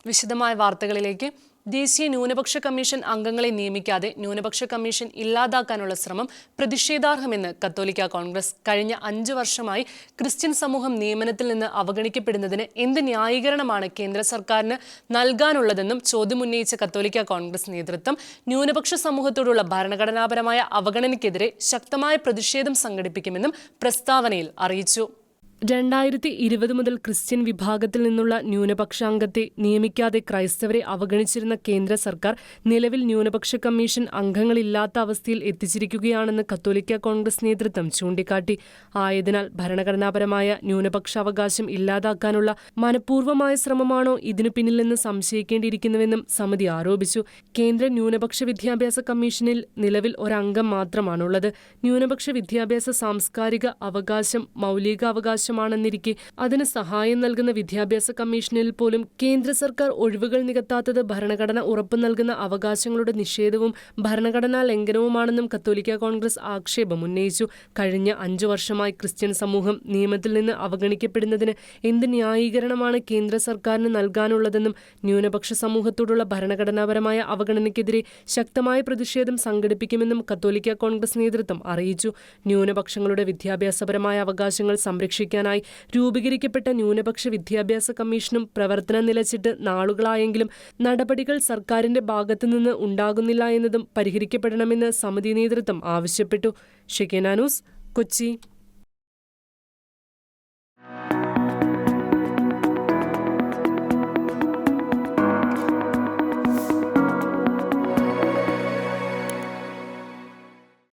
വിശദമായ വാർത്തകളിലേക്ക്. ദേശീയ ന്യൂനപക്ഷ കമ്മീഷൻ അംഗങ്ങളെ നിയമിക്കാതെ ന്യൂനപക്ഷ കമ്മീഷൻ ഇല്ലാതാക്കാനുള്ള ശ്രമം പ്രതിഷേധാർഹമെന്ന് കത്തോലിക്ക കോൺഗ്രസ്. കഴിഞ്ഞ 5 വർഷമായി ക്രിസ്ത്യൻ സമൂഹം നിയമനത്തിൽ നിന്ന് അവഗണിക്കപ്പെടുന്നതിന് എന്ത് ന്യായീകരണമാണ് കേന്ദ്ര സർക്കാരിന് നൽകാനുള്ളതെന്നും ചോദ്യമുന്നയിച്ച കത്തോലിക്ക കോൺഗ്രസ് നേതൃത്വം ന്യൂനപക്ഷ സമൂഹത്തോടുള്ള ഭരണഘടനാപരമായ അവഗണനയ്ക്കെതിരെ ശക്തമായ പ്രതിഷേധം സംഘടിപ്പിക്കുമെന്നും പ്രസ്താവനയിൽ അറിയിച്ചു. 2020 മുതൽ ക്രിസ്ത്യൻ വിഭാഗത്തിൽ നിന്നുള്ള ന്യൂനപക്ഷാംഗത്തെ നിയമിക്കാതെ ക്രൈസ്തവരെ അവഗണിച്ചിരുന്ന കേന്ദ്ര സർക്കാർ നിലവിൽ ന്യൂനപക്ഷ കമ്മീഷൻ അംഗങ്ങളില്ലാത്ത അവസ്ഥയിൽ എത്തിച്ചിരിക്കുകയാണെന്ന് കത്തോലിക്ക കോൺഗ്രസ് നേതൃത്വം ചൂണ്ടിക്കാട്ടി. ആയതിനാൽ ഭരണഘടനാപരമായ ന്യൂനപക്ഷാവകാശം ഇല്ലാതാക്കാനുള്ള മനഃപൂർവ്വമായ ശ്രമമാണോ ഇതിനു പിന്നിലെന്ന് സംശയിക്കേണ്ടിയിരിക്കുന്നുവെന്നും സമിതി ആരോപിച്ചു. കേന്ദ്ര ന്യൂനപക്ഷ വിദ്യാഭ്യാസ കമ്മീഷനിൽ നിലവിൽ ഒരംഗം മാത്രമാണുള്ളത്. ന്യൂനപക്ഷ വിദ്യാഭ്യാസ സാംസ്കാരിക അവകാശം മൗലികാവകാശം ാണെന്നിരിക്കെ അതിന് സഹായം നൽകുന്ന വിദ്യാഭ്യാസ കമ്മീഷനിൽ പോലും കേന്ദ്ര സർക്കാർ ഒഴിവുകൾ നികത്താത്തത് ഭരണഘടന ഉറപ്പു നൽകുന്ന അവകാശങ്ങളുടെ നിഷേധവും ഭരണഘടനാ ലംഘനവുമാണെന്നും കത്തോലിക്ക കോൺഗ്രസ് ആക്ഷേപം ഉന്നയിച്ചു. കഴിഞ്ഞ 5 വർഷമായി ക്രിസ്ത്യൻ സമൂഹം നിയമത്തിൽ നിന്ന് അവഗണിക്കപ്പെടുന്നതിന് എന്ത് ന്യായീകരണമാണ് കേന്ദ്ര സർക്കാരിന് നൽകാനുള്ളതെന്നും ന്യൂനപക്ഷ സമൂഹത്തോടുള്ള ഭരണഘടനാപരമായ അവഗണനയ്ക്കെതിരെ ശക്തമായ പ്രതിഷേധം സംഘടിപ്പിക്കുമെന്നും കത്തോലിക്ക കോൺഗ്രസ് നേതൃത്വം അറിയിച്ചു. ന്യൂനപക്ഷങ്ങളുടെ വിദ്യാഭ്യാസപരമായ അവകാശങ്ങൾ സംരക്ഷിക്കാൻ രൂപീകരിക്കപ്പെട്ട ന്യൂനപക്ഷ വിദ്യാഭ്യാസ കമ്മീഷനും പ്രവർത്തനം നിലച്ചിട്ട് നാളുകളായെങ്കിലും നടപടികൾ സർക്കാരിന്റെ ഭാഗത്തുനിന്ന് ഉണ്ടാകുന്നില്ല എന്നതും പരിഹരിക്കപ്പെടണമെന്ന് സമിതി നേതൃത്വം ആവശ്യപ്പെട്ടു. ഷെക്കേന ന്യൂസ്, കൊച്ചി.